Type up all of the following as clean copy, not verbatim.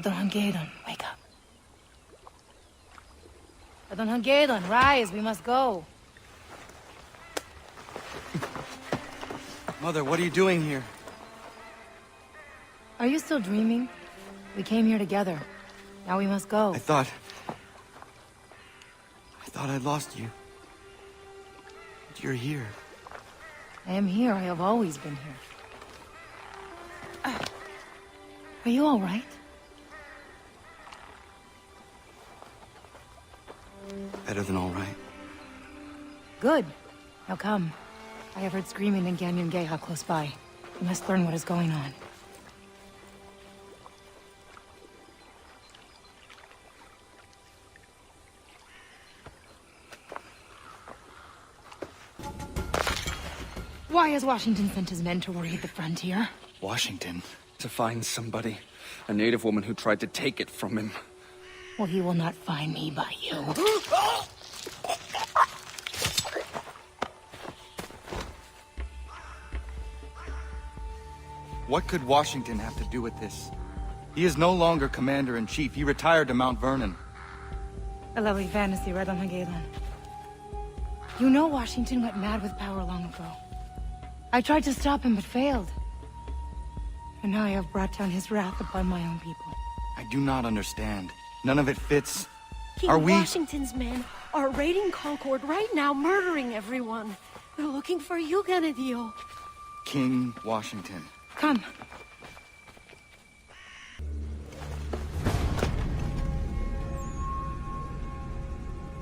Adonhangedon, wake up. Adonhangedon, rise, we must go. Mother, what are you doing here? Are you still dreaming? We came here together. Now we must go. I thought I'd lost you. But you're here. I am here. I have always been here. Are you all right? Better than all right. Good. Now come. I have heard screaming in Ganyan Geha close by. We must learn what is going on. Why has Washington sent his men to worry at the frontier? Washington? To find somebody. A native woman who tried to take it from him. Well, he will not find me by you. What could Washington have to do with this? He is no longer commander-in-chief. He retired to Mount Vernon. A lovely fantasy, right on Hagedon. You know Washington went mad with power long ago. I tried to stop him, but failed. And now I have brought down his wrath upon my own people. I do not understand. None of it fits. King Washington's men are raiding Concord right now, murdering everyone. They're looking for you, Ganadio. King Washington. Come.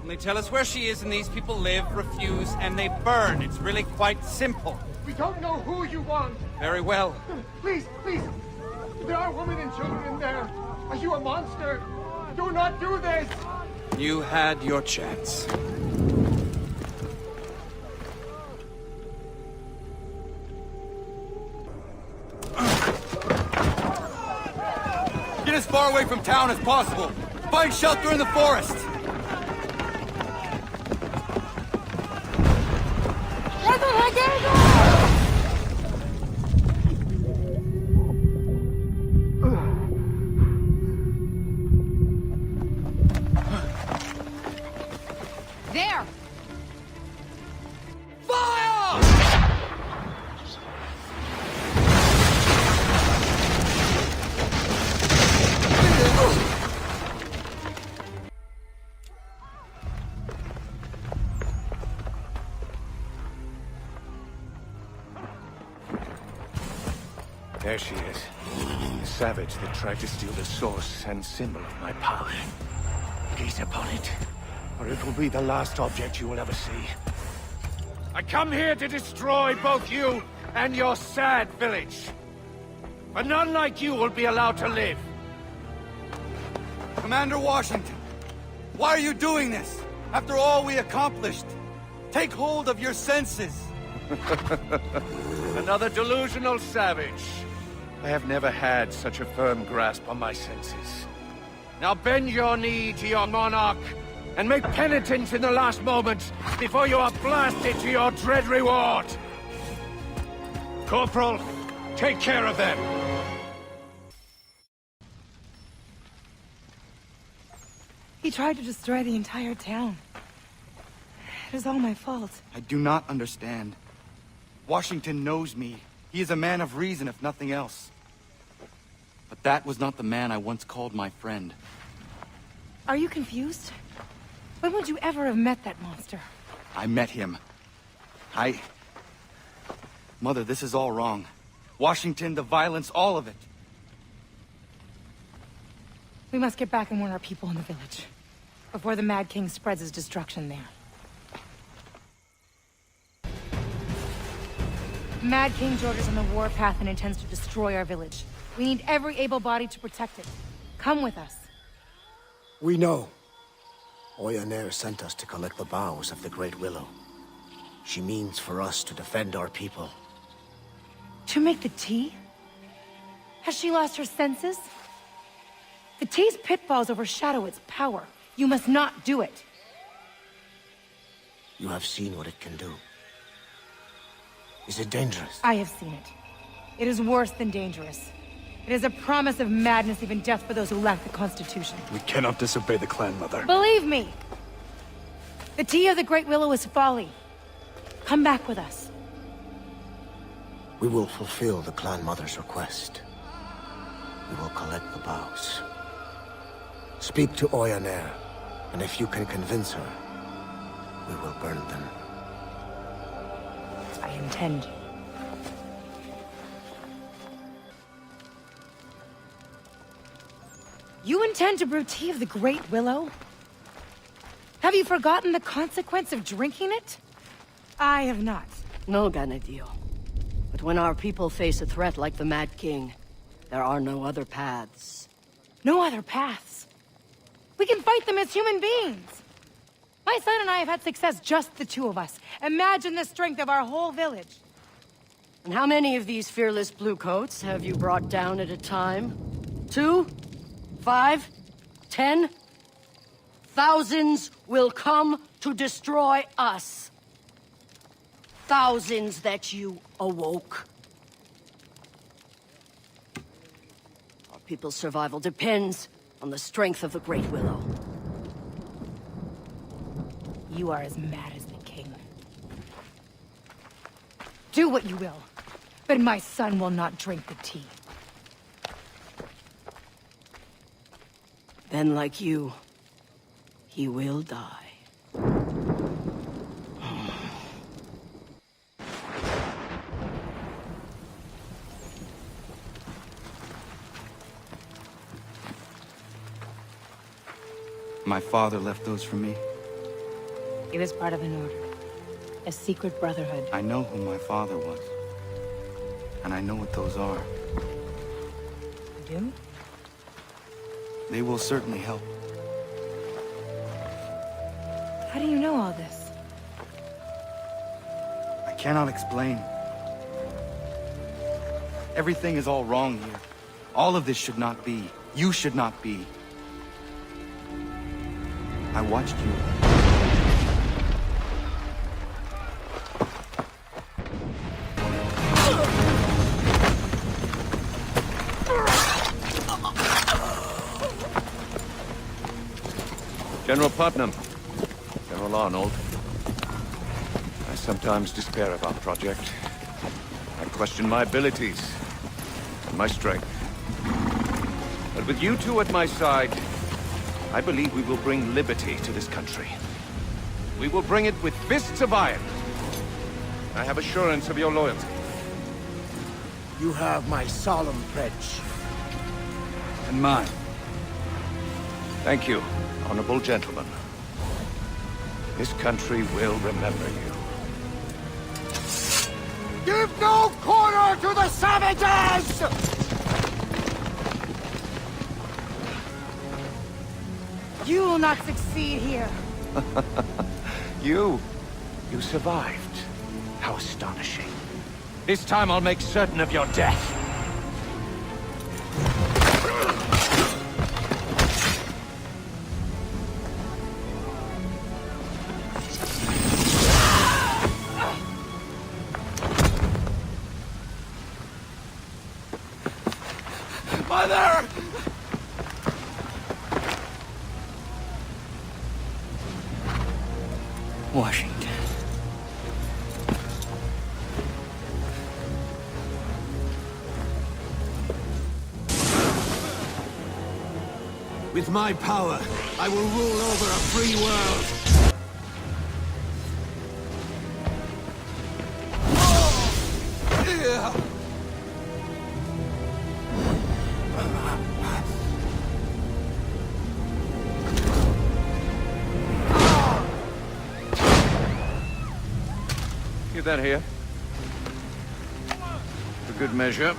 They tell us where she is and these people live, refuse, and they burn. It's really quite simple. We don't know who you want. Very well. Please, please. There are women and children in there. Are you a monster? Do not do this. You had your chance. Get as far away from town as possible. Find shelter in the forest. There! Fire! There she is. The savage that tried to steal the source and symbol of my power. Gaze upon it, or it will be the last object you will ever see. I come here to destroy both you and your sad village. But none like you will be allowed to live. Commander Washington, why are you doing this? After all we accomplished, take hold of your senses. Another delusional savage. I have never had such a firm grasp on my senses. Now bend your knee to your monarch, and make penitence in the last moment before you are blasted to your dread reward. Corporal, take care of them. He tried to destroy the entire town. It is all my fault. I do not understand. Washington knows me. He is a man of reason, if nothing else. But that was not the man I once called my friend. Are you confused? When would you ever have met that monster? I met him. Mother, this is all wrong. Washington, the violence, all of it. We must get back and warn our people in the village. Before the Mad King spreads his destruction there. Mad King's orders on the warpath and intends to destroy our village. We need every able body to protect it. Come with us. We know. Oyonnaire sent us to collect the boughs of the Great Willow. She means for us to defend our people. To make the tea? Has she lost her senses? The tea's pitfalls overshadow its power. You must not do it. You have seen what it can do. Is it dangerous? I have seen it. It is worse than dangerous. It is a promise of madness, even death for those who lack the Constitution. We cannot disobey the clan, Mother. Believe me! The tea of the Great Willow is folly. Come back with us. We will fulfill the Clan Mother's request. We will collect the boughs. Speak to Oyanair, and if you can convince her, we will burn them. I intend. You intend to brew tea of the Great Willow? Have you forgotten the consequence of drinking it? I have not. No, Ganadio. But when our people face a threat like the Mad King, there are no other paths. No other paths. We can fight them as human beings. My son and I have had success, just the two of us. Imagine the strength of our whole village. And how many of these fearless bluecoats have you brought down at a time? 2? 5? 10? Thousands will come to destroy us. Thousands that you awoke. Our people's survival depends on the strength of the Great Willow. You are as mad as the king. Do what you will, but my son will not drink the tea. Then, like you, he will die. My father left those for me. It was part of an order. A secret brotherhood. I know who my father was. And I know what those are. You do? They will certainly help. How do you know all this? I cannot explain. Everything is all wrong here. All of this should not be. You should not be. I watched you. General Putnam, General Arnold. I sometimes despair of our project. I question my abilities and my strength. But with you two at my side, I believe we will bring liberty to this country. We will bring it with fists of iron. I have assurance of your loyalty. You have my solemn pledge. And mine. Thank you, honorable gentlemen. This country will remember you. Give no quarter to the savages! You will not succeed here. You survived. How astonishing. This time I'll make certain of your death. Mother! Washington. With my power, I will rule over a free world. Get that here. For good measure.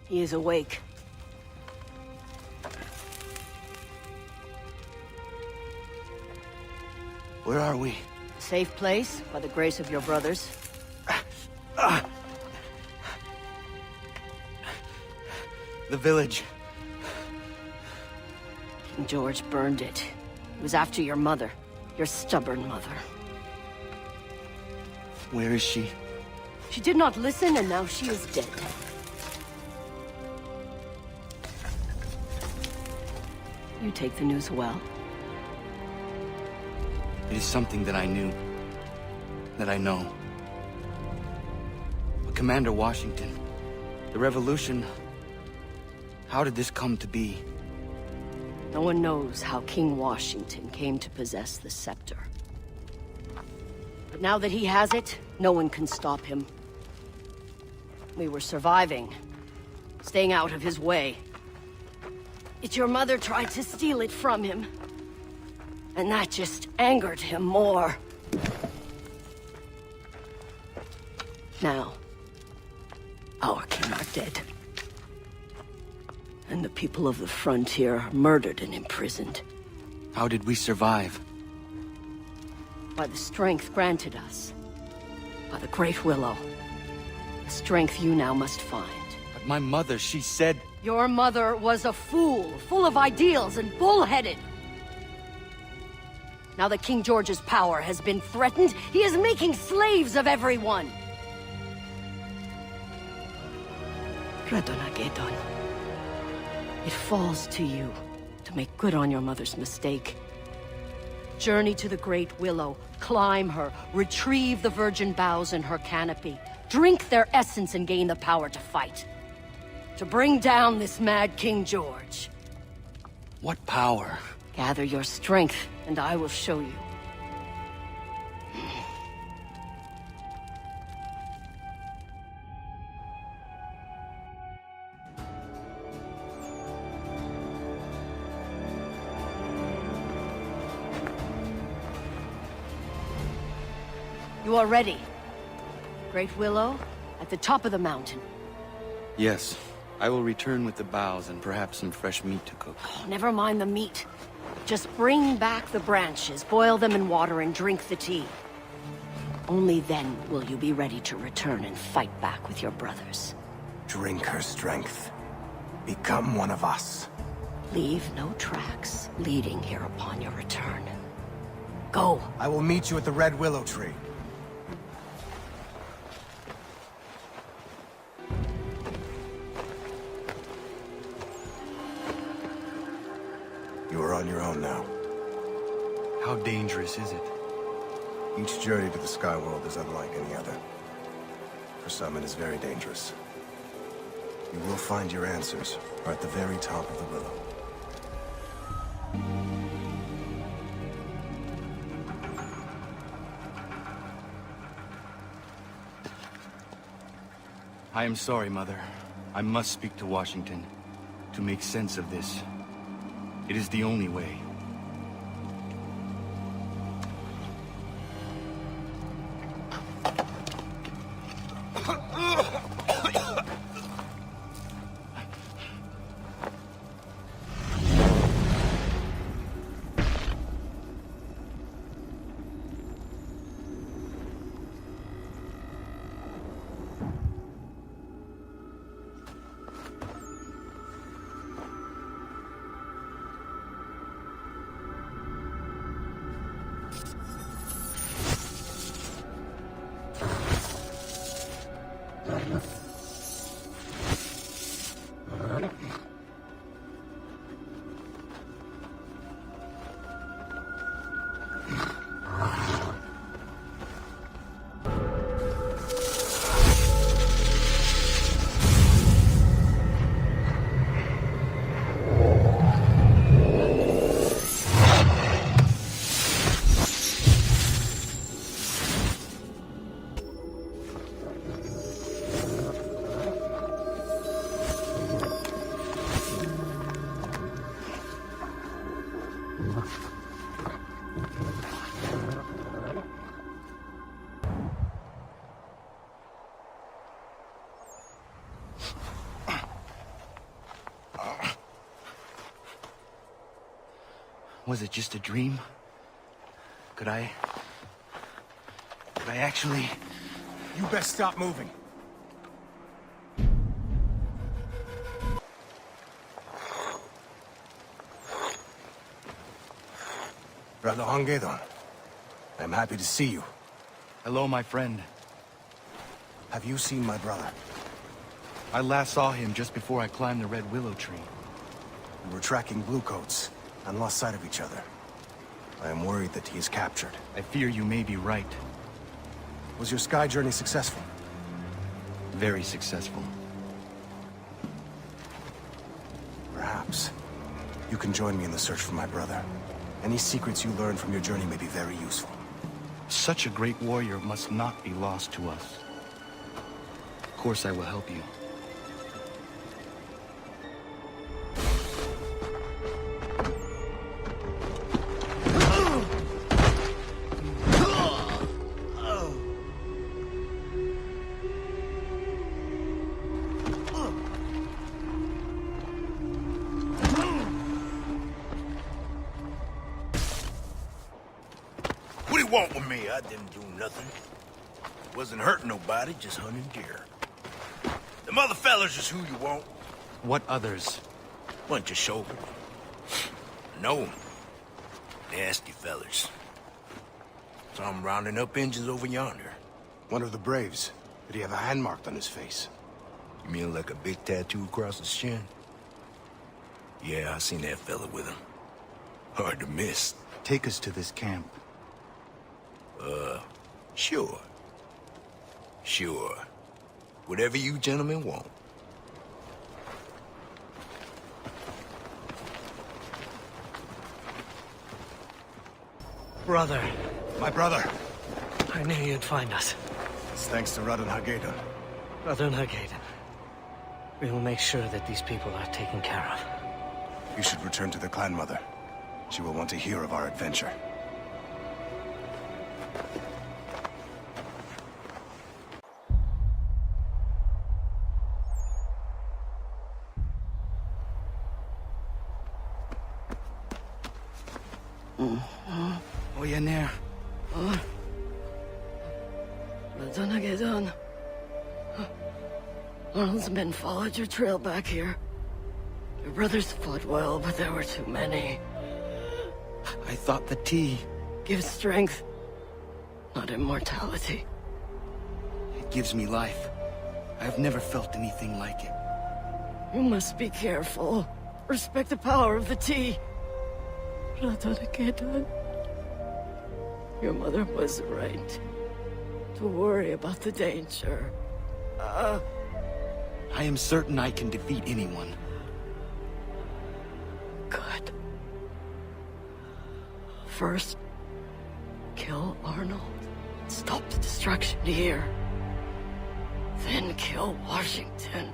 He is awake. Where are we? A safe place, by the grace of your brothers. The village. King George burned it. It was after your mother. Your stubborn mother. Where is she? She did not listen, and now she is dead. You take the news well. It is something that I knew. That I know. But Commander Washington, the revolution... How did this come to be? No one knows how King Washington came to possess the scepter. But now that he has it, no one can stop him. We were surviving, staying out of his way. Yet your mother tried to steal it from him. And that just angered him more. Now, our king are dead. And the people of the frontier are murdered and imprisoned. How did we survive? By the strength granted us. By the Great Willow. The strength you now must find. But my mother, she said... Your mother was a fool, full of ideals and bullheaded. Now that King George's power has been threatened, he is making slaves of everyone. Radonagedon. It falls to you to make good on your mother's mistake. Journey to the Great Willow, climb her, retrieve the virgin boughs in her canopy, drink their essence and gain the power to fight. To bring down this mad King George. What power? Gather your strength, and I will show you. You are ready. Great Willow, at the top of the mountain. Yes. I will return with the boughs and perhaps some fresh meat to cook. Oh, never mind the meat. Just bring back the branches, boil them in water, and drink the tea. Only then will you be ready to return and fight back with your brothers. Drink her strength. Become one of us. Leave no tracks leading here upon your return. Go. I will meet you at the Red Willow Tree. You are on your own now. How dangerous is it? Each journey to the Sky World is unlike any other. For some, it is very dangerous. You will find your answers are at the very top of the willow. I am sorry, Mother. I must speak to Washington to make sense of this. It is the only way. Was it just a dream? Could I actually... You best stop moving. Brother Hangedon, I'm happy to see you. Hello, my friend. Have you seen my brother? I last saw him just before I climbed the red willow tree. We were tracking bluecoats and lost sight of each other. I am worried that he is captured. I fear you may be right. Was your sky journey successful? Very successful. Perhaps. You can join me in the search for my brother. Any secrets you learn from your journey may be very useful. Such a great warrior must not be lost to us. Of course I will help you. What do you want with me? I didn't do nothing. Wasn't hurting nobody, just hunting deer. Them other fellas is who you want. What others? Bunch of shoulders. Know 'em. Nasty fellas. Saw 'em rounding up Injuns over yonder. One of the Braves. Did he have a hand marked on his face? You mean like a big tattoo across his chin? Yeah, I seen that fella with him. Hard to miss. Take us to this camp. Sure. Sure. Whatever you gentlemen want. Brother, My brother! I knew you'd find us. It's thanks to Radon Hagedon. Brother Nagaden. We will make sure that these people are taken care of. You should return to the clan mother. She will want to hear of our adventure. Oyaner. Radon. Arnold's men followed your trail back here. Your brothers fought well, but there were too many. I thought the tea. Gives strength, not immortality. It gives me life. I have never felt anything like it. You must be careful. Respect the power of the tea. Radon. Your mother was right. To worry about the danger. I am certain I can defeat anyone. Good. First, kill Arnold. Stop the destruction here. Then kill Washington.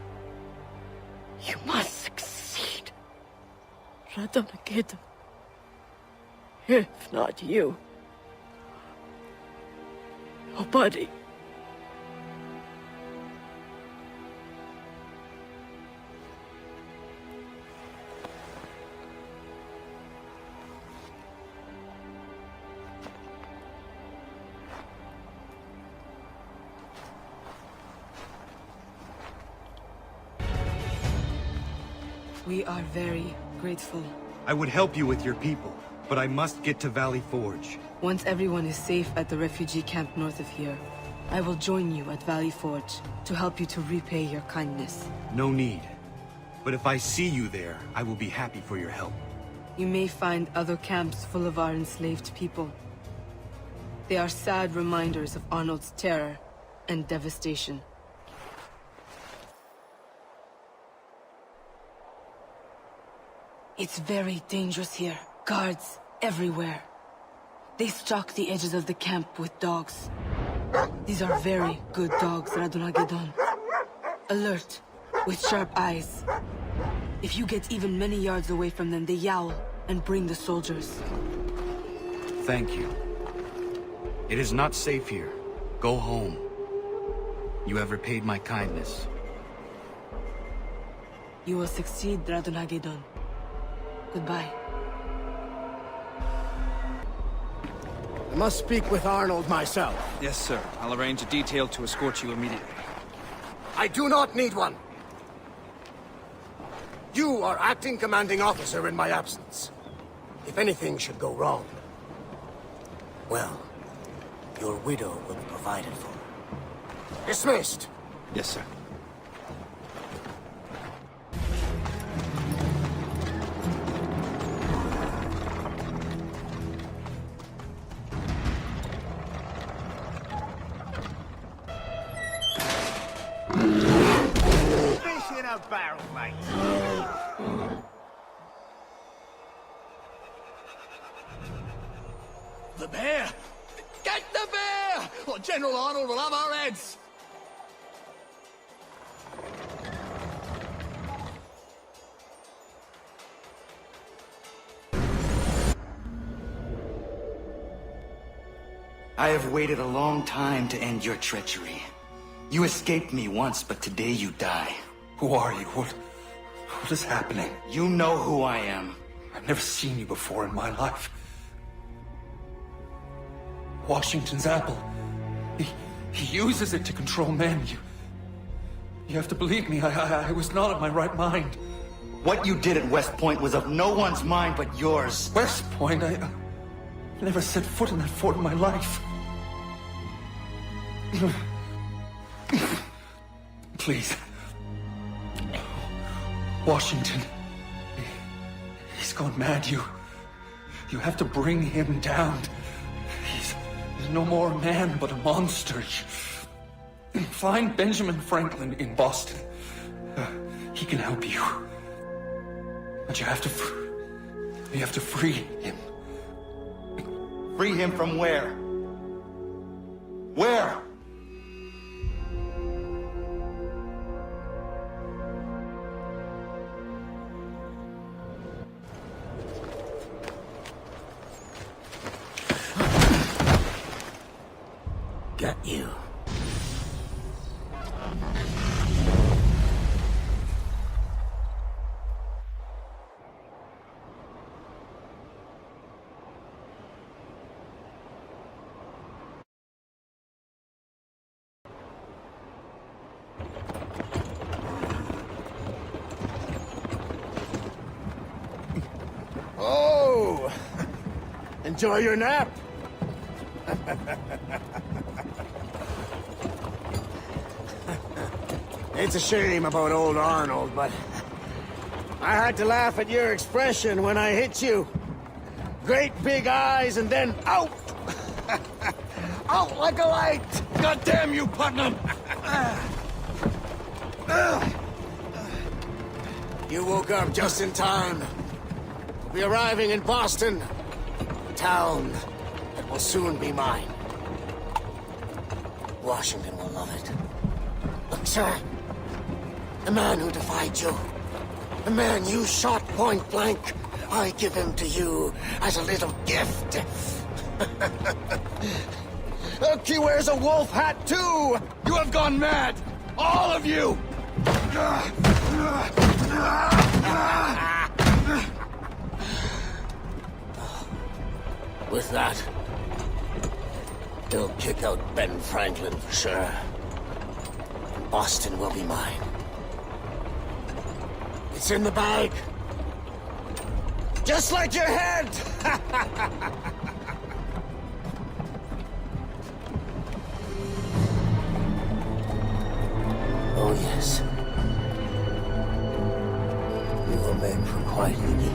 You must succeed. Radon. If not you, nobody. We are very grateful. I would help you with your people, but I must get to Valley Forge. Once everyone is safe at the refugee camp north of here, I will join you at Valley Forge to help you to repay your kindness. No need. But if I see you there, I will be happy for your help. You may find other camps full of our enslaved people. They are sad reminders of Arnold's terror and devastation. It's very dangerous here. Guards everywhere. They stalk the edges of the camp with dogs. These are very good dogs, Radon Hagedon. Alert, with sharp eyes. If you get even many yards away from them, they yowl and bring the soldiers. Thank you. It is not safe here. Go home. You have repaid my kindness. You will succeed, Radon Hagedon. Goodbye. I must speak with Arnold myself. Yes, sir. I'll arrange a detail to escort you immediately. I do not need one. You are acting commanding officer in my absence. If anything should go wrong, well, your widow will be provided for. Dismissed. Yes, sir. Fish in a barrel, mate. The bear! Get the bear! Or General Arnold will have our heads! I have waited a long time to end your treachery. You escaped me once, but today you die. Who are you? What is happening? You know who I am. I've never seen you before in my life. Washington's apple. He uses it to control men. You have to believe me. I was not in my right mind. What you did at West Point was of no one's mind but yours. West Point? I never set foot in that fort in my life. Please. Washington. He's gone mad. You have to bring him down. He's no more a man, but a monster. Find Benjamin Franklin in Boston. He can help you. But you have to free him. Free him from where? Where? Got you. Oh! Enjoy your nap. It's a shame about old Arnold, but I had to laugh at your expression when I hit you. Great big eyes and then out! Out like a light! God damn you, Putnam! You woke up just in time. We'll be arriving in Boston, a town that will soon be mine. Washington will love it. Look, sir. The man who defied you. The man you shot point blank. I give him to you as a little gift. Look, he wears a wolf hat, too! You have gone mad! All of you! With that, he'll kick out Ben Franklin for sure. Boston will be mine. It's in the bag. Just like your head! Oh, yes. You will make for quite unique.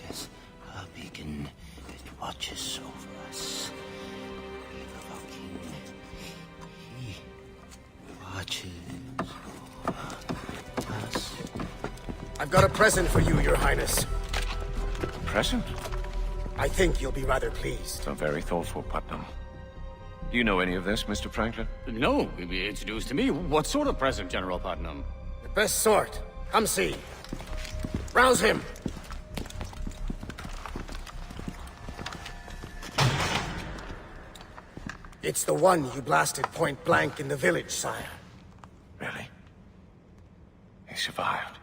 Yes, a beacon that watches over us. Of our king. He watches over us. I've got a present for you, Your Highness. Present? I think you'll be rather pleased. So very thoughtful, Putnam. Do you know any of this, Mr. Franklin? No, it's news to me. What sort of present, General Putnam? The best sort. Come see. Rouse him! It's the one you blasted point blank in the village, sire. Really? He survived.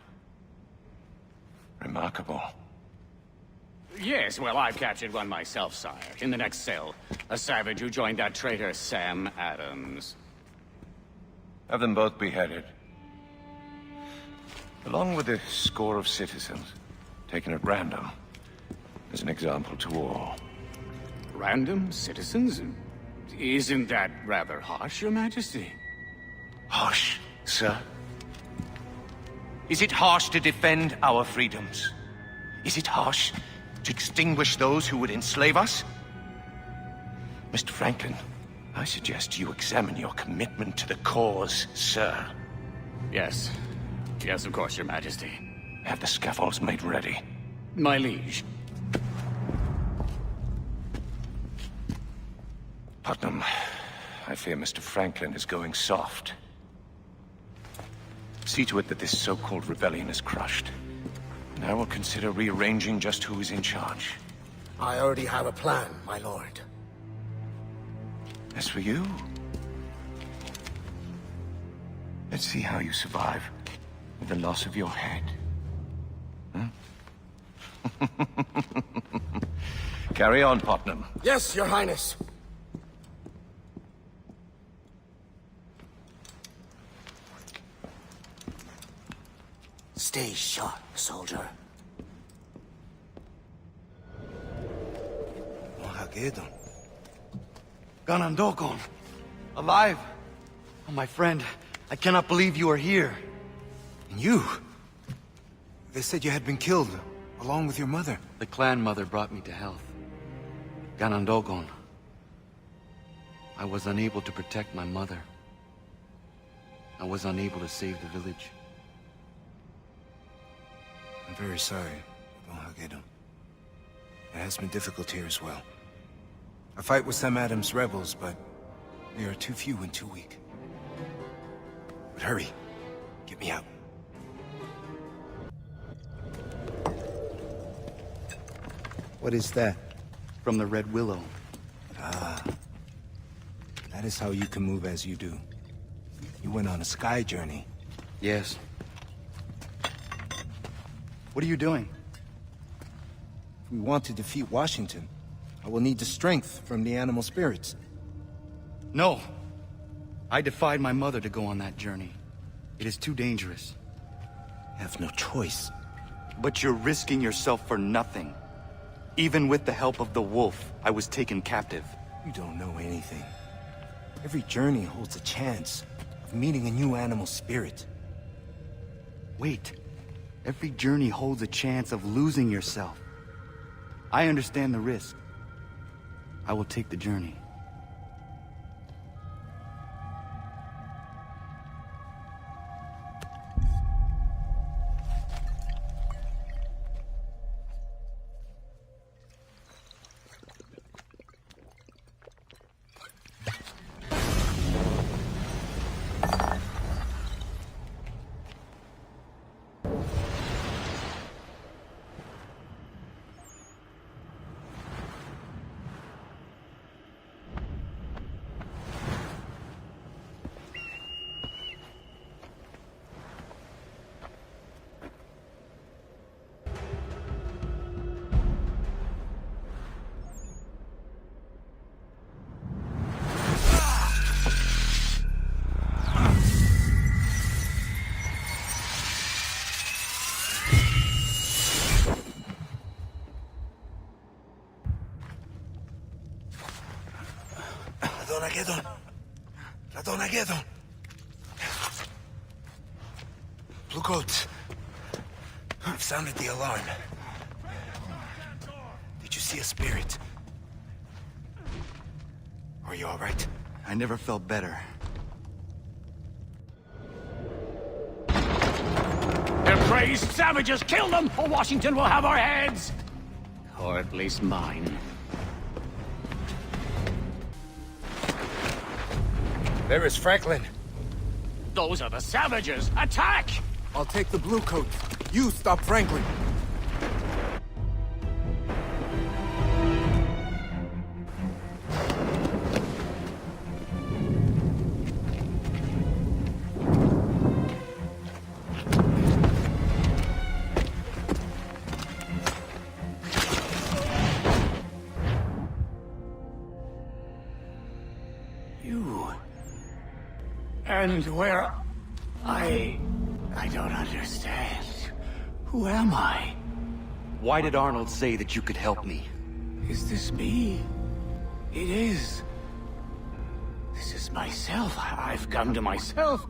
Remarkable. Yes, well, I've captured one myself, sire. In the next cell. A savage who joined that traitor Sam Adams. Have them both beheaded. Along with a score of citizens, taken at random, as an example to all. Random citizens? Isn't that rather harsh, Your Majesty? Harsh, sir? Is it harsh to defend our freedoms? Is it harsh to extinguish those who would enslave us? Mr. Franklin, I suggest you examine your commitment to the cause, sir. Yes. Yes, of course, Your Majesty. Have the scaffolds made ready. My liege. Putnam, I fear Mr. Franklin is going soft. See to it that this so-called rebellion is crushed. And I will consider rearranging just who is in charge. I already have a plan, my lord. As for you... let's see how you survive with the loss of your head. Huh? Carry on, Putnam. Yes, your highness. Stay sharp, soldier. Ganondokon! Alive! Oh, my friend, I cannot believe you are here. And you? They said you had been killed, along with your mother. The clan mother brought me to health. Ganondokon. I was unable to protect my mother. I was unable to save the village. I'm very sorry, Don Hagedo. It has been difficult here as well. I fight with Sam Adams' rebels, but they are too few and too weak. But hurry, get me out. What is that? From the Red Willow. Ah. That is how you can move as you do. You went on a sky journey. Yes. What are you doing? If we want to defeat Washington, I will need the strength from the animal spirits. No. I defied my mother to go on that journey. It is too dangerous. I have no choice. But you're risking yourself for nothing. Even with the help of the wolf, I was taken captive. You don't know anything. Every journey holds a chance of meeting a new animal spirit. Wait. Every journey holds a chance of losing yourself. I understand the risk. I will take the journey. Radonagedon! Blue coats. I've sounded the alarm. Did you see a spirit? Are you all right? I never felt better. They're crazed savages! Kill them, or Washington will have our heads! Or at least mine. There is Franklin. Those are the savages! Attack! I'll take the blue coats. You stop Franklin. You... And where... I don't understand. Who am I? Why did Arnold say that you could help me? Is this me? It is. This is myself. I've come to myself.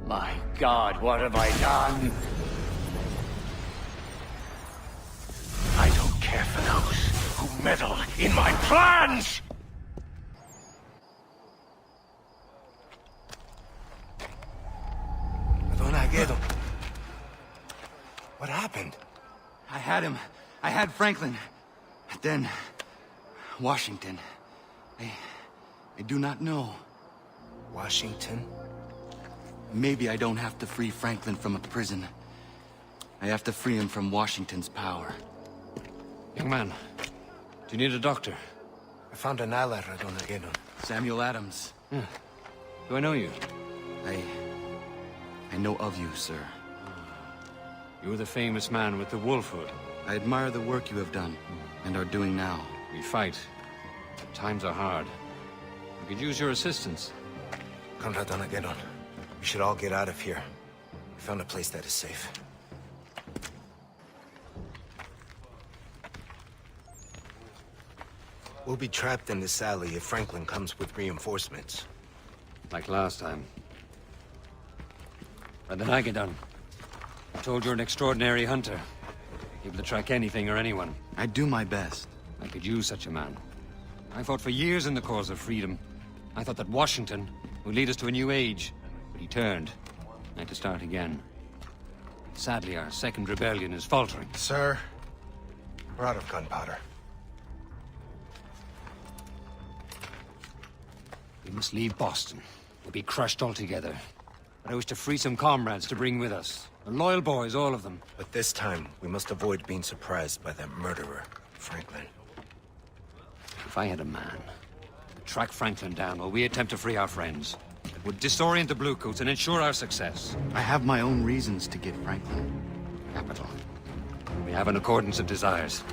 My God, what have I done? I don't care for those who meddle in my plans! What happened? I had him. I had Franklin. Then... Washington. I do not know. Washington? Maybe I don't have to free Franklin from a prison. I have to free him from Washington's power. Young man, do you need a doctor? I found an ally at Armageddon. Samuel Adams. Yeah. Do I know you? I know of you, sir. You're the famous man with the wolf hood. I admire the work you have done, and are doing now. We fight. Times are hard. We could use your assistance. Conrad Armageddon. We should all get out of here. We found a place that is safe. We'll be trapped in this alley if Franklin comes with reinforcements. Like last time. Armageddon. I'm told you're an extraordinary hunter. Able to track anything or anyone. I do my best. I could use such a man. I fought for years in the cause of freedom. I thought that Washington would lead us to a new age, but he turned. I had to start again. Sadly, our second rebellion is faltering. Sir, we're out of gunpowder. We must leave Boston. We'll be crushed altogether. But I wish to free some comrades to bring with us. They're loyal boys, all of them. But this time, we must avoid being surprised by that murderer, Franklin. If I had a man, I'd track Franklin down while we attempt to free our friends. It would disorient the Bluecoats and ensure our success. I have my own reasons to get Franklin. Capital. We have an accordance of desires.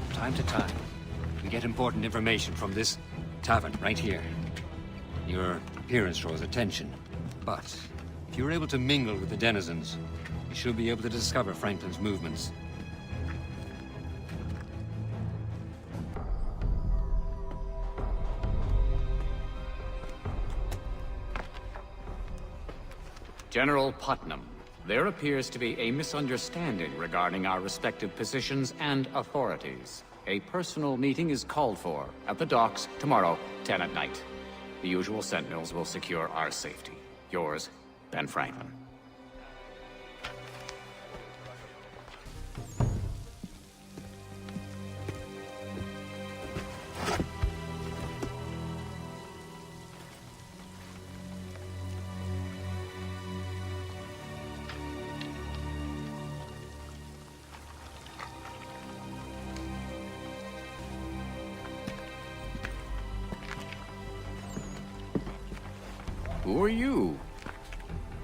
From time to time, we get important information from this tavern right here. Your appearance draws attention, but if you're able to mingle with the denizens, you should be able to discover Franklin's movements. General Putnam, there appears to be a misunderstanding regarding our respective positions and authorities. A personal meeting is called for at the docks tomorrow, 10 at night. The usual sentinels will secure our safety. Yours, Ben Franklin. Who are you?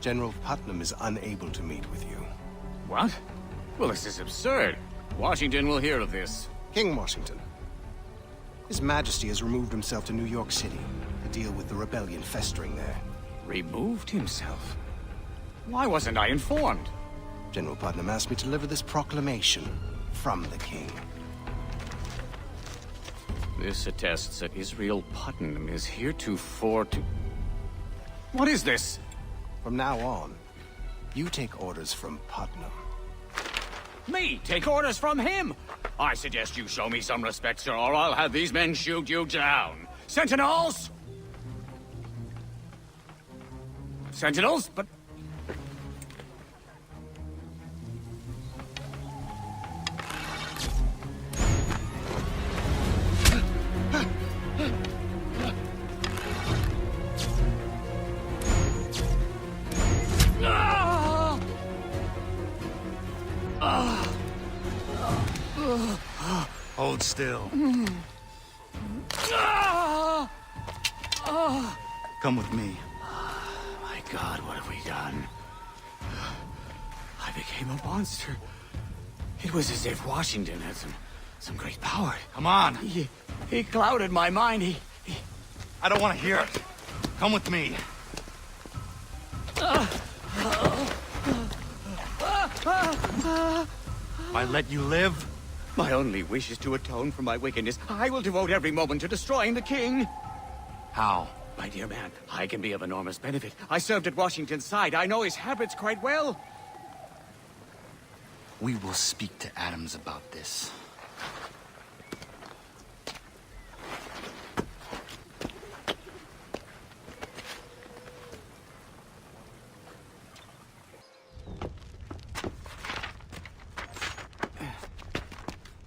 General Putnam is unable to meet with you. What? Well, this is absurd. Washington will hear of this. King Washington. His Majesty has removed himself to New York City to deal with the rebellion festering there. Removed himself? Why wasn't I informed? General Putnam asked me to deliver this proclamation from the king. This attests that Israel Putnam is heretofore to... What is this? From now on, you take orders from Putnam. Me? Take orders from him? I suggest you show me some respect, sir, or I'll have these men shoot you down. Sentinels! Sentinels? But... still. Come with me. My God, what have we done? I became a monster. It was as if Washington had some great power. Come on. He clouded my mind. I don't want to hear it. Come with me. If I let you live, My only wish is to atone for my wickedness. I will devote every moment to destroying the king. how? My dear man, I can be of enormous benefit. I served at Washington's side. I know his habits quite well. We will speak to Adams about this.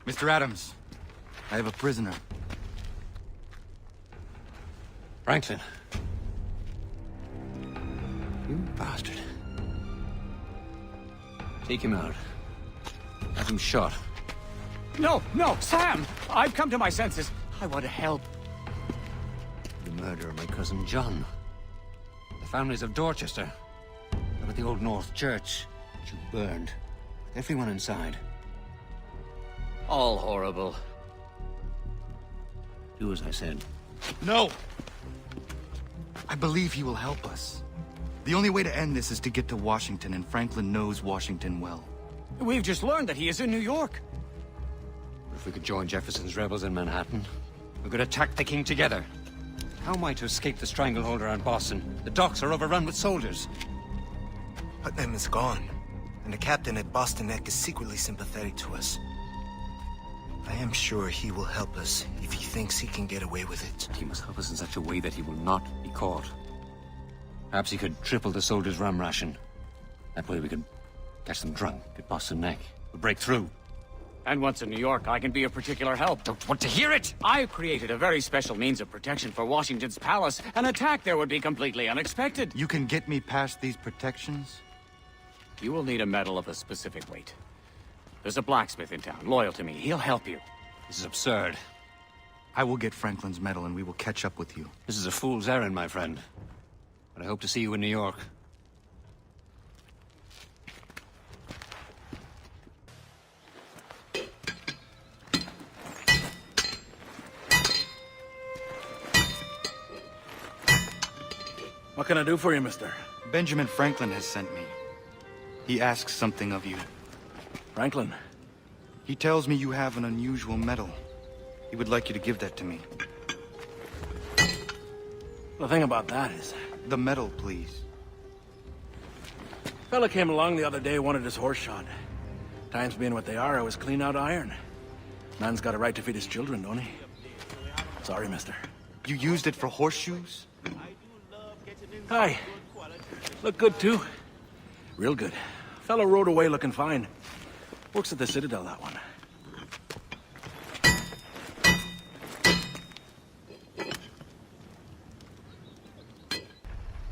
Mr. Adams, I have a prisoner. Franklin. You bastard. Take him out. Have him shot. No, Sam! I've come to my senses. I want to help. The murder of my cousin John. The families of Dorchester. Up at the Old North Church, which you burned. With everyone inside. All horrible. Do as I said. No! I believe he will help us. The only way to end this is to get to Washington, and Franklin knows Washington well. We've just learned that he is in New York. If we could join Jefferson's rebels in Manhattan, we could attack the king together. How am I to escape the stranglehold around Boston? The docks are overrun with soldiers. Putnam is gone, and the captain at Boston Neck is secretly sympathetic to us. I am sure he will help us if he thinks he can get away with it. He must help us in such a way that he will not be caught. Perhaps he could triple the soldiers' rum ration. That way we could catch them drunk at Boston Neck. We'll break through. And once in New York, I can be of particular help. Don't want to hear it! I've created a very special means of protection for Washington's palace. An attack there would be completely unexpected. You can get me past these protections? You will need a metal of a specific weight. There's a blacksmith in town, loyal to me. He'll help you. This is absurd. I will get Franklin's medal and we will catch up with you. This is a fool's errand, my friend. But I hope to see you in New York. What can I do for you, mister? Benjamin Franklin has sent me. He asks something of you. Franklin? He tells me you have an unusual medal. He would like you to give that to me. The thing about that is... The medal, please. Fella came along the other day, wanted his horse shot. Times being what they are, I was clean out iron. Man's got a right to feed his children, don't he? Sorry, mister. You used it for horseshoes? Hi. Look good, too. Real good. Fella rode away looking fine. Works at the Citadel, that one.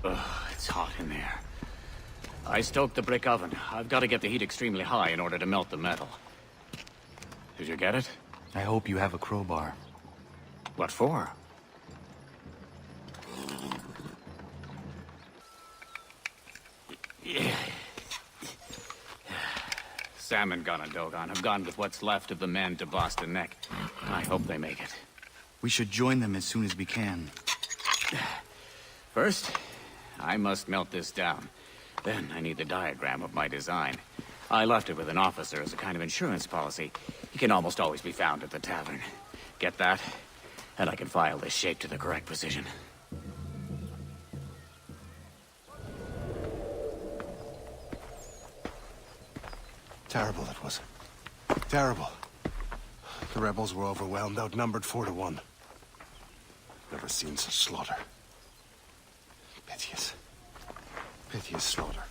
Ugh, it's hot in there. I stoked the brick oven. I've got to get the heat extremely high in order to melt the metal. Did you get it? I hope you have a crowbar. What for? Sam and Gunn and Dogon have gone with what's left of the men to Boston Neck. I hope they make it. We should join them as soon as we can. First, I must melt this down. Then I need the diagram of my design. I left it with an officer as a kind of insurance policy. He can almost always be found at the tavern. Get that? And I can file this shape to the correct position. Terrible it was. Terrible. The rebels were overwhelmed, outnumbered 4 to 1. Never seen such slaughter. Piteous. Piteous slaughter.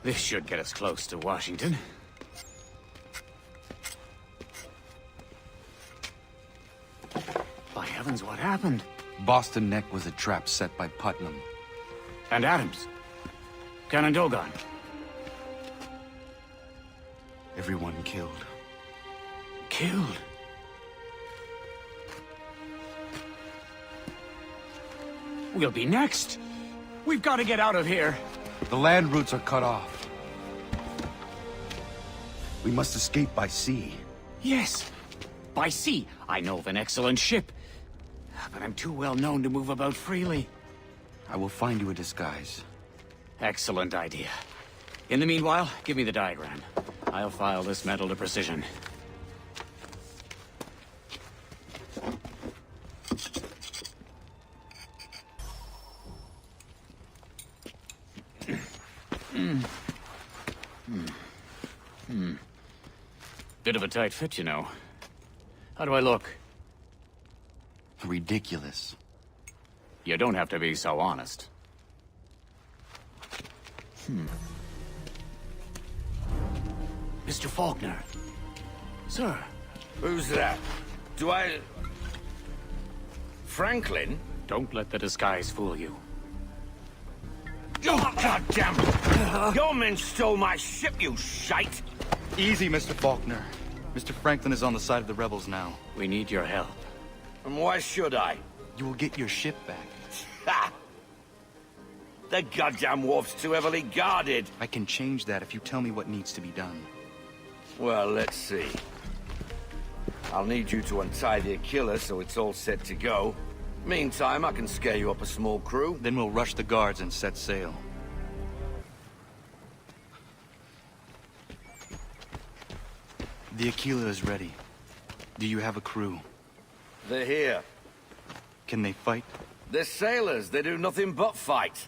This should get us close to Washington. By heavens, what happened? Boston Neck was a trap set by Putnam. And Adams. Canandogan. Everyone killed. Killed? We'll be next. We've got to get out of here. The land routes are cut off. We must escape by sea. Yes. By sea. I know of an excellent ship. But I'm too well known to move about freely. I will find you a disguise. Excellent idea. In the meanwhile, give me the diagram. I'll file this metal to precision. Bit of a tight fit, you know. How do I look? Ridiculous. You don't have to be so honest. Mr. Faulkner. Sir. Who's that? Do I... Franklin? Don't let the disguise fool you. Oh, God damn it! Your men stole my ship, you shite! Easy, Mr. Faulkner. Mr. Franklin is on the side of the rebels now. We need your help. And why should I? You will get your ship back. Ha! The goddamn wharf's too heavily guarded. I can change that if you tell me what needs to be done. Well, let's see. I'll need you to untie the Aquila so it's all set to go. Meantime, I can scare you up a small crew. Then we'll rush the guards and set sail. The Aquila is ready. Do you have a crew? They're here. Can they fight? They're sailors. They do nothing but fight.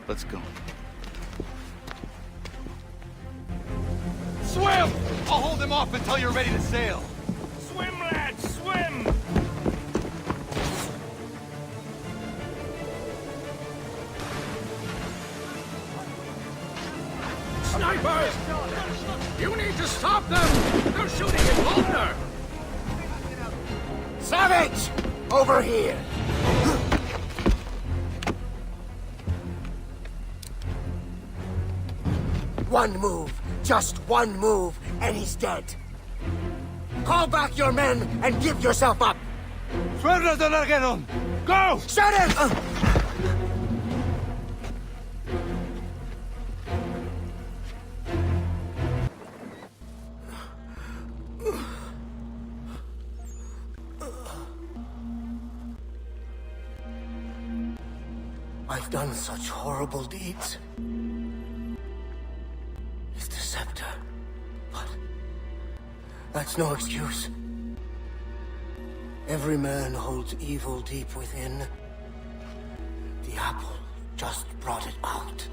Let's go. Swim! I'll hold them off until you're ready to sail. Swim, lads, swim! Snipers! You need to stop them! They're shooting at Faulkner! Savage! Over here! One move, just one move, and he's dead. Call back your men and give yourself up! Go! Shut it! I've done such horrible deeds. It's the scepter, but that's no excuse. Every man holds evil deep within. The apple just brought it out.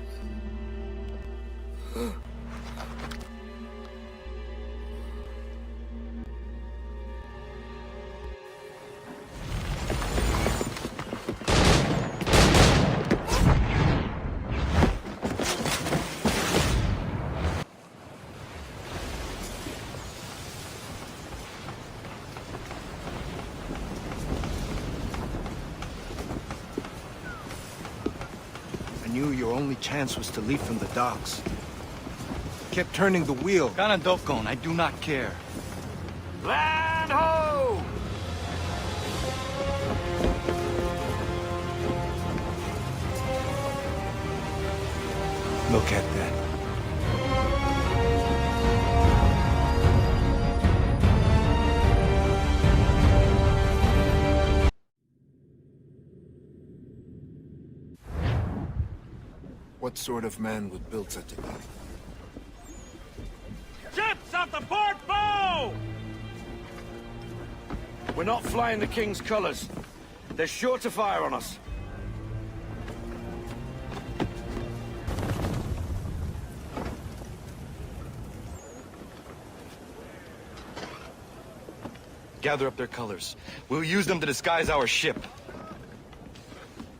I knew your only chance was to leave from the docks. Kept turning the wheel. Ganandokon, I do not care. Land ho! Look at that. What sort of man would build such a thing? Ships off the port bow! We're not flying the King's colors. They're sure to fire on us. Gather up their colors. We'll use them to disguise our ship.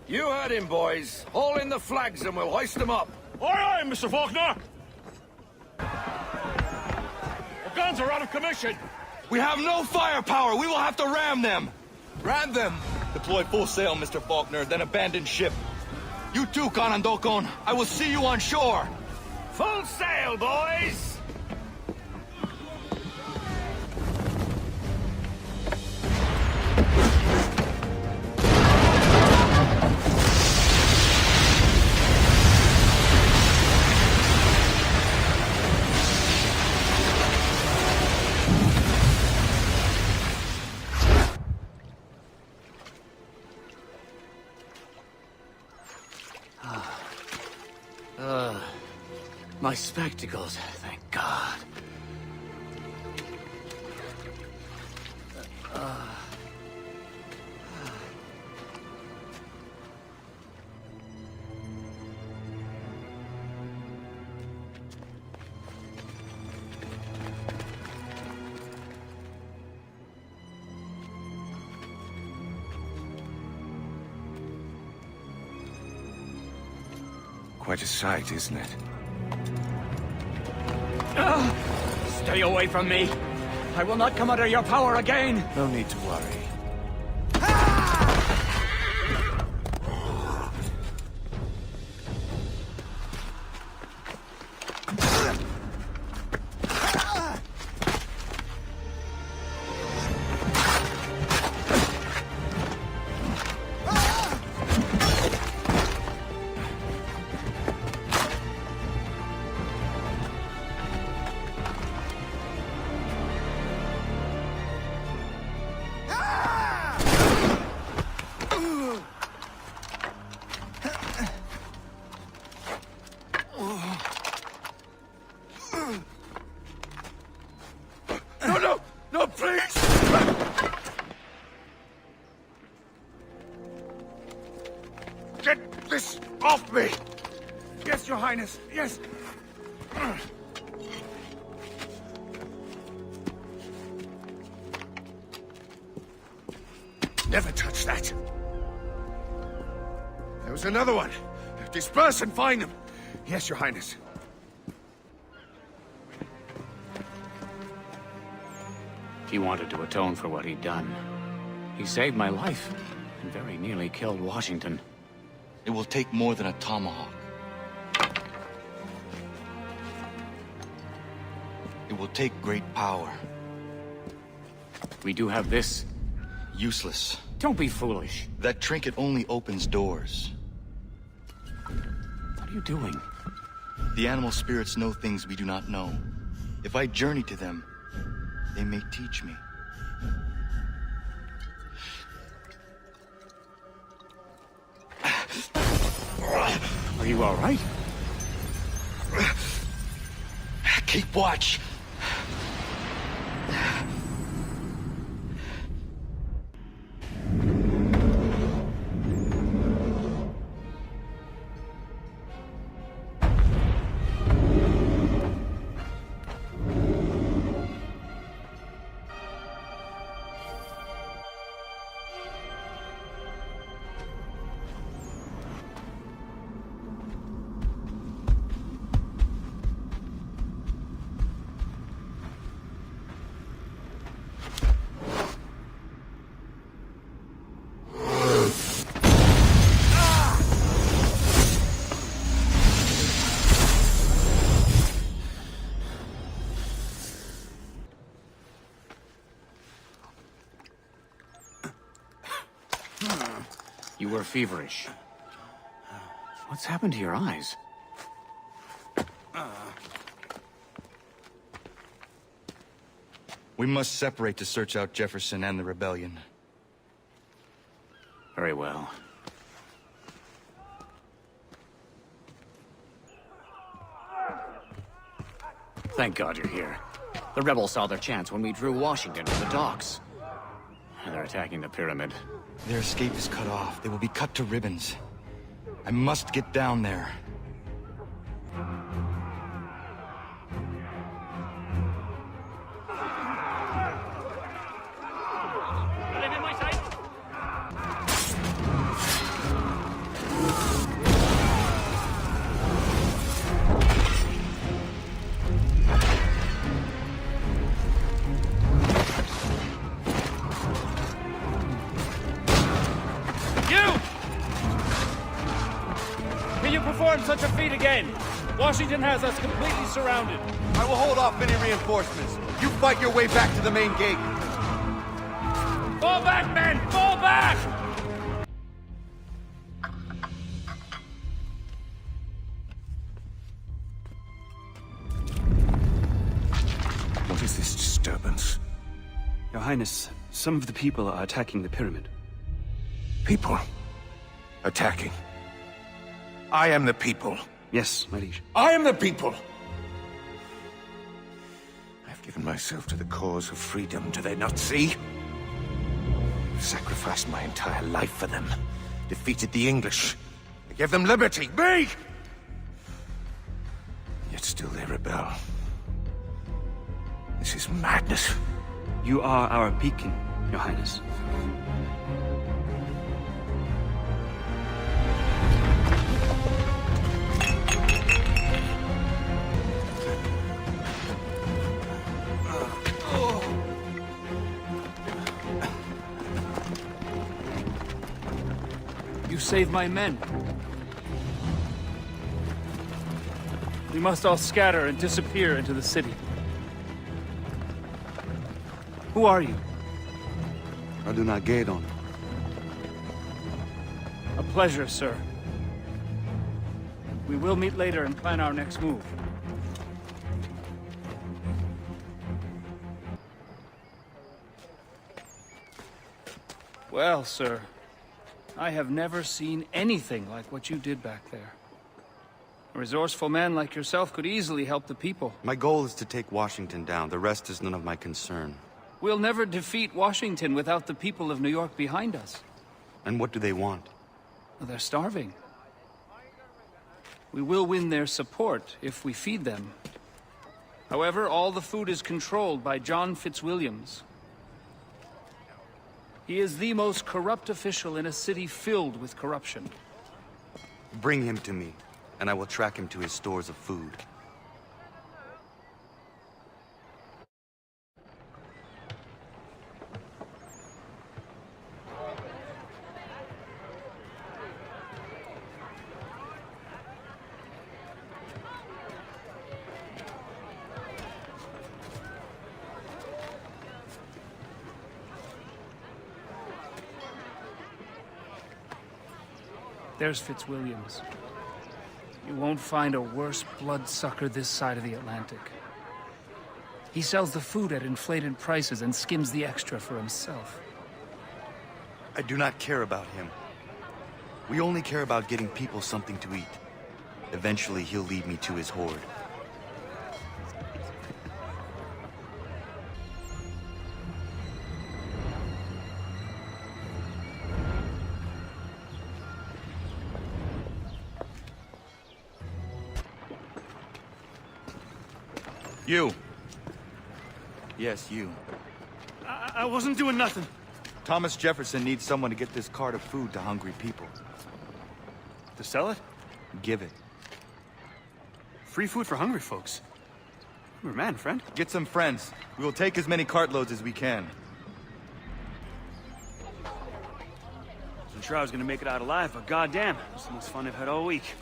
You heard him, boys. Haul in the flags and we'll hoist them up. Aye, aye, Mr. Faulkner! The guns are out of commission! We have no firepower! We will have to ram them! Ram them! Deploy full sail, Mr. Faulkner, then abandon ship. You too, Kanandokon. I will see you on shore! Full sail, boys! My spectacles, thank God. Quite a sight, isn't it? Stay away from me! I will not come under your power again! No need to worry. No, please! Get this off me! Yes, Your Highness, yes! Never touch that! There was another one! Disperse and find them! Yes, Your Highness. He wanted to atone for what he'd done. He saved my life, and very nearly killed Washington. It will take more than a tomahawk. It will take great power. We do have this. Useless. Don't be foolish. That trinket only opens doors. What are you doing? The animal spirits know things we do not know. If I journey to them, they may teach me. Are you all right? Keep watch. You were feverish. What's happened to your eyes? We must separate to search out Jefferson and the rebellion. Very well. Thank God you're here. The rebels saw their chance when we drew Washington to the docks. They're attacking the pyramid. Their escape is cut off. They will be cut to ribbons. I must get down there. Can you perform such a feat again? Washington has us completely surrounded. I will hold off any reinforcements. You fight your way back to the main gate. Fall back, men! Fall back! What is this disturbance? Your Highness, some of the people are attacking the pyramid. People? Attacking? I am the people. Yes, my liege. I am the people! I've given myself to the cause of freedom, do they not see? I've sacrificed my entire life for them. Defeated the English. I gave them liberty, me! Yet still they rebel. This is madness. You are our beacon, Your Highness. You saved my men. We must all scatter and disappear into the city. Who are you? Radunagedon. A pleasure, sir. We will meet later and plan our next move. Well, sir, I have never seen anything like what you did back there. A resourceful man like yourself could easily help the people. My goal is to take Washington down. The rest is none of my concern. We'll never defeat Washington without the people of New York behind us. And what do they want? Well, they're starving. We will win their support if we feed them. However, all the food is controlled by John Fitzwilliams. He is the most corrupt official in a city filled with corruption. Bring him to me, and I will track him to his stores of food. There's Fitzwilliams. You won't find a worse bloodsucker this side of the Atlantic. He sells the food at inflated prices and skims the extra for himself. I do not care about him. We only care about getting people something to eat. Eventually, he'll lead me to his horde. You. Yes, you. I wasn't doing nothing. Thomas Jefferson needs someone to get this cart of food to hungry people. To sell it? Give it. Free food for hungry folks. You're a man, friend. Get some friends. We will take as many cartloads as we can. I'm sure I was gonna make it out alive, but goddamn, it's the most fun I've had all week.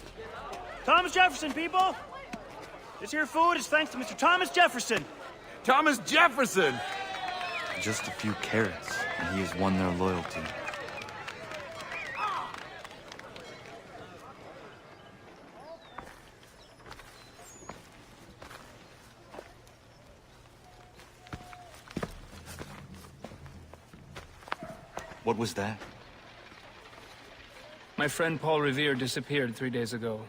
Thomas Jefferson, people! This here food is thanks to Mr. Thomas Jefferson. Thomas Jefferson! Just a few carrots, and he has won their loyalty. What was that? My friend Paul Revere disappeared 3 days ago.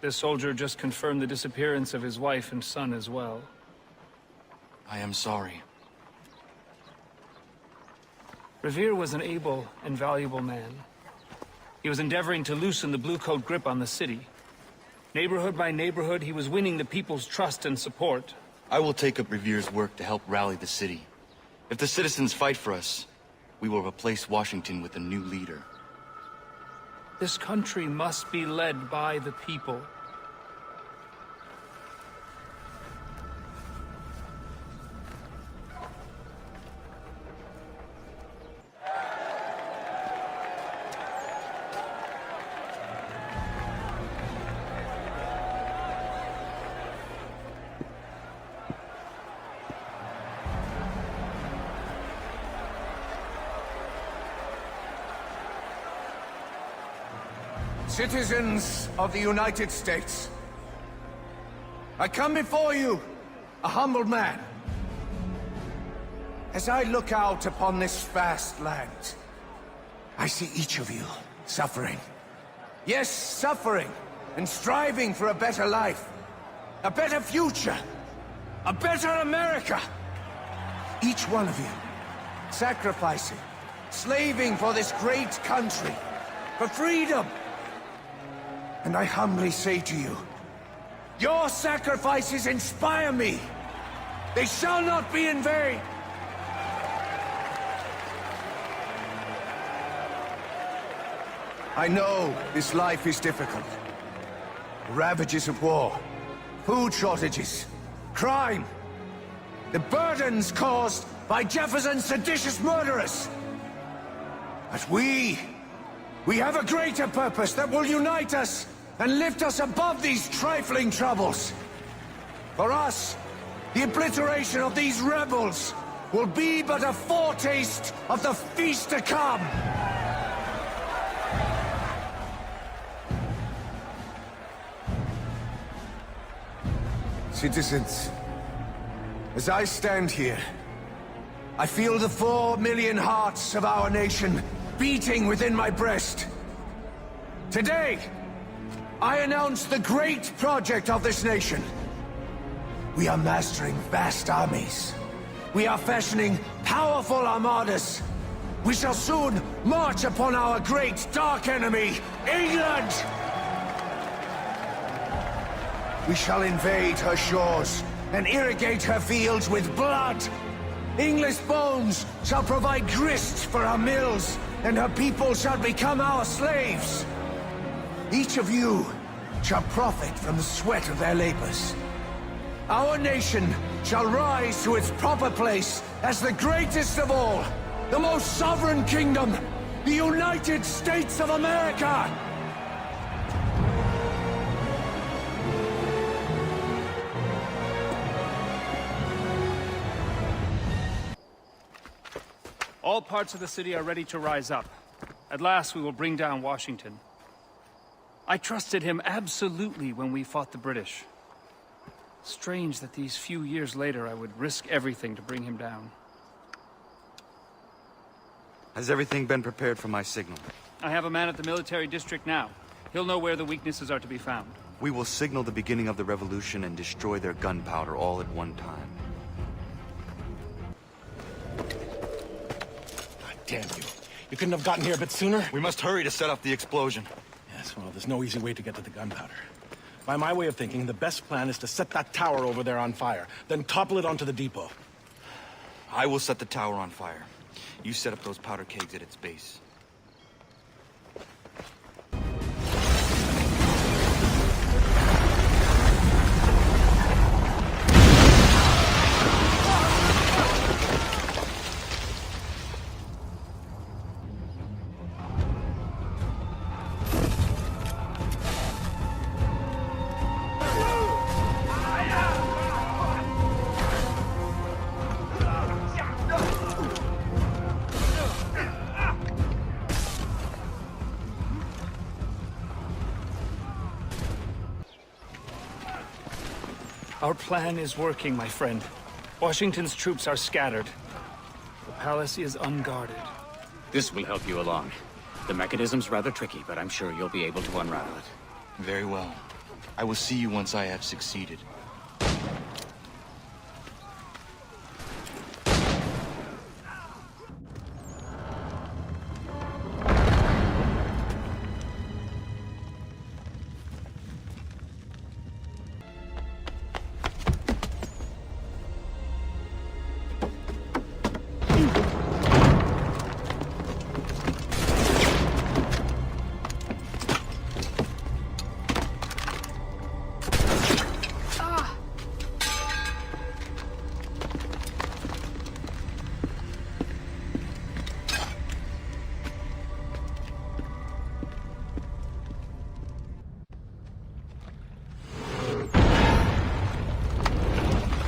This soldier just confirmed the disappearance of his wife and son as well. I am sorry. Revere was an able and valuable man. He was endeavoring to loosen the Blue Coat grip on the city. Neighborhood by neighborhood, he was winning the people's trust and support. I will take up Revere's work to help rally the city. If the citizens fight for us, we will replace Washington with a new leader. This country must be led by the people. Citizens of the United States, I come before you, a humble man. As I look out upon this vast land, I see each of you suffering. Yes, suffering, and striving for a better life, a better future, a better America. Each one of you, sacrificing, slaving for this great country, for freedom. And I humbly say to you, your sacrifices inspire me. They shall not be in vain. I know this life is difficult. The ravages of war, food shortages, crime, the burdens caused by Jefferson's seditious murderers. But we have a greater purpose that will unite us and lift us above these trifling troubles. For us, the obliteration of these rebels will be but a foretaste of the feast to come. Citizens, as I stand here, I feel the 4 million hearts of our nation beating within my breast. Today, I announce the great project of this nation. We are mastering vast armies. We are fashioning powerful armadas. We shall soon march upon our great dark enemy, England! We shall invade her shores and irrigate her fields with blood. English bones shall provide grist for our mills, and her people shall become our slaves. Each of you shall profit from the sweat of their labors. Our nation shall rise to its proper place as the greatest of all, the most sovereign kingdom, the United States of America! All parts of the city are ready to rise up. At last we will bring down Washington. I trusted him absolutely when we fought the British. Strange that these few years later I would risk everything to bring him down. Has everything been prepared for my signal? I have a man at the military district now. He'll know where the weaknesses are to be found. We will signal the beginning of the revolution and destroy their gunpowder all at one time. Damn you. You couldn't have gotten here a bit sooner? We must hurry to set off the explosion. Yes, well, there's no easy way to get to the gunpowder. By my way of thinking, the best plan is to set that tower over there on fire, then topple it onto the depot. I will set the tower on fire. You set up those powder kegs at its base. Our plan is working, my friend. Washington's troops are scattered. The palace is unguarded. This will help you along. The mechanism's rather tricky, but I'm sure you'll be able to unravel it. Very well. I will see you once I have succeeded.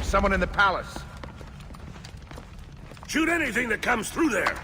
Someone in the palace. Shoot anything that comes through there.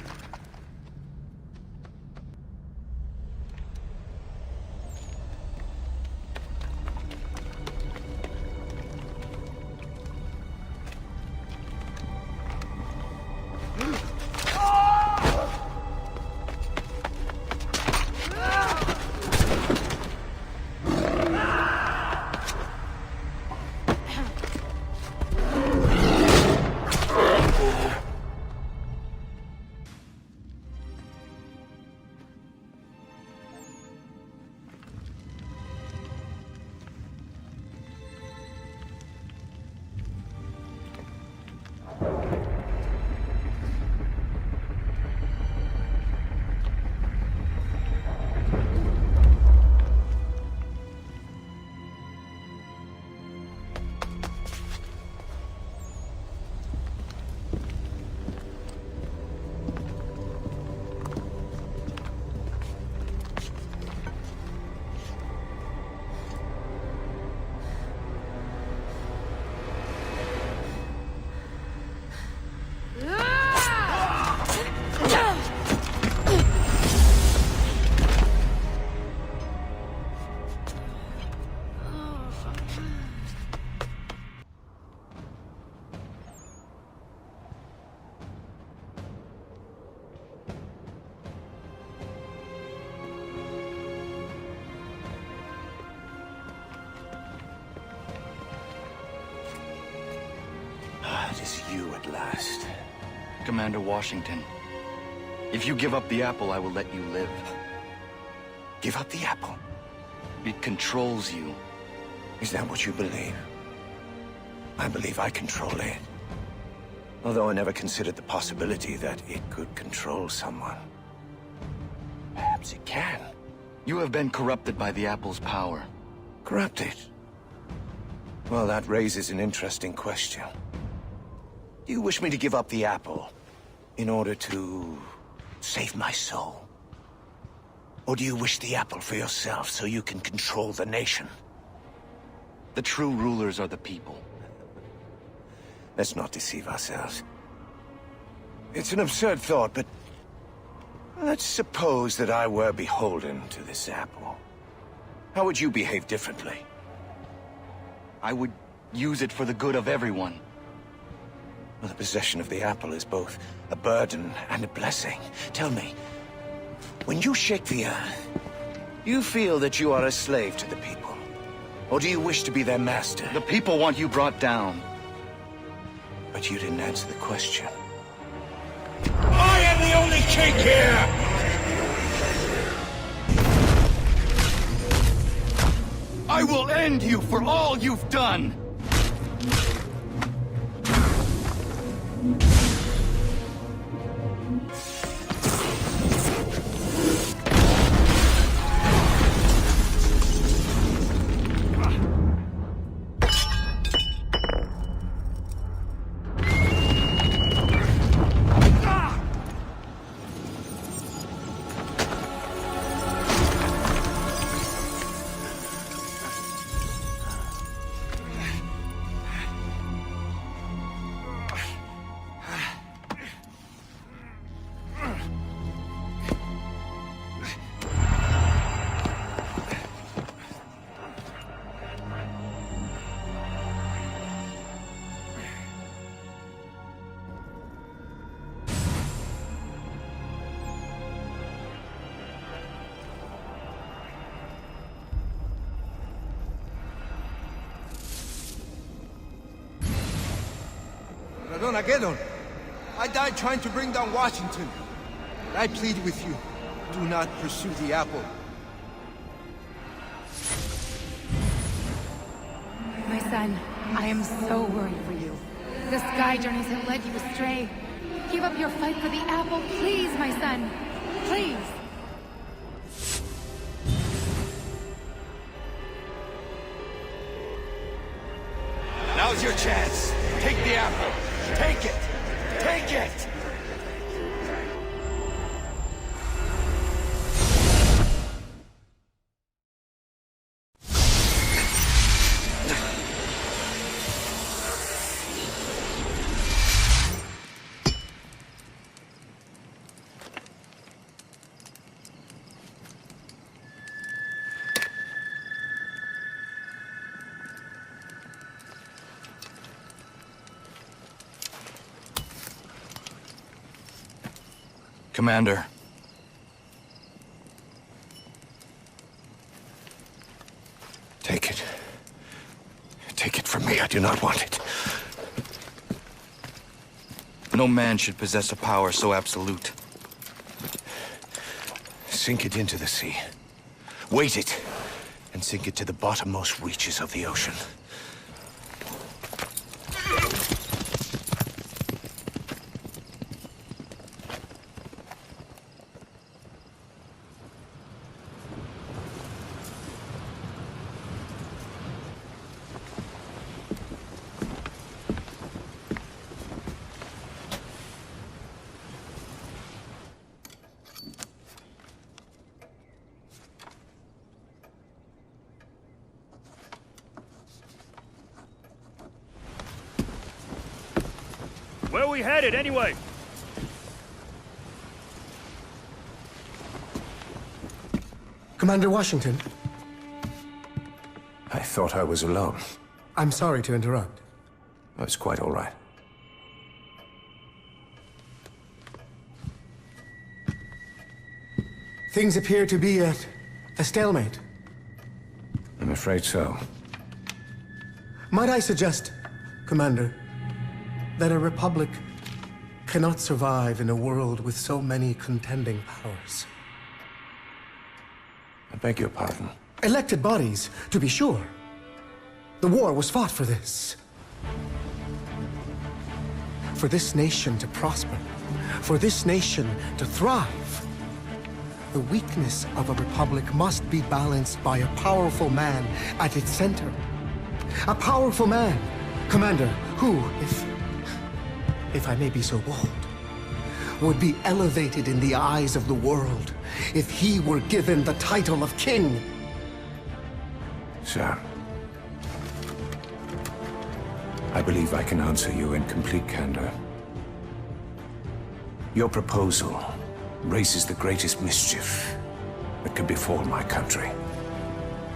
you at last. Commander Washington, if you give up the apple, I will let you live. Give up the apple? It controls you. Is that what you believe? I believe I control it. Although I never considered the possibility that it could control someone. Perhaps it can. You have been corrupted by the apple's power. Corrupted? Well, that raises an interesting question. Do you wish me to give up the apple in order to save my soul? Or do you wish the apple for yourself so you can control the nation? The true rulers are the people. Let's not deceive ourselves. It's an absurd thought, but let's suppose that I were beholden to this apple. How would you behave differently? I would use it for the good of everyone. Well, the possession of the apple is both a burden and a blessing. Tell me, when you shake the earth, do you feel that you are a slave to the people? Or do you wish to be their master? The people want you brought down. But you didn't answer the question. I am the only king here! I will end you for all you've done! Radon, I died trying to bring down Washington. I plead with you, do not pursue the apple. My son, I am so worried for you. The sky journeys have led you astray. Give up your fight for the apple, please, my son. Please. Now's your chance. Take the apple. Take it. Take it. Commander. Take it. Take it from me. I do not want it. No man should possess a power so absolute. Sink it into the sea. Weight it, and sink it to the bottommost reaches of the ocean. Where are we headed, anyway? Commander Washington, I thought I was alone. I'm sorry to interrupt. Oh, it's quite all right. Things appear to be at a stalemate. I'm afraid so. Might I suggest, Commander, that a republic cannot survive in a world with so many contending powers. I beg your pardon. Elected bodies, to be sure. The war was fought for this. For this nation to prosper. For this nation to thrive. The weakness of a republic must be balanced by a powerful man at its center. A powerful man, Commander, who, if I may be so bold, would be elevated in the eyes of the world if he were given the title of king. Sir, I believe I can answer you in complete candor. Your proposal raises the greatest mischief that could befall my country.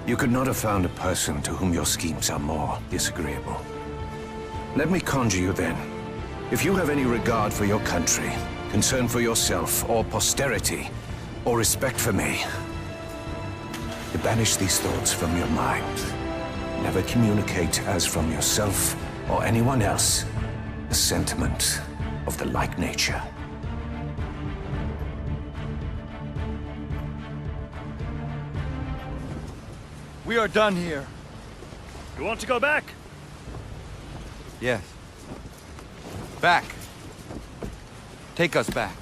You could not have found a person to whom your schemes are more disagreeable. Let me conjure you then. If you have any regard for your country, concern for yourself or posterity, or respect for me, to banish these thoughts from your mind. Never communicate as from yourself or anyone else a sentiment of the like nature. We are done here. You want to go back? Yes. Back. Take us back.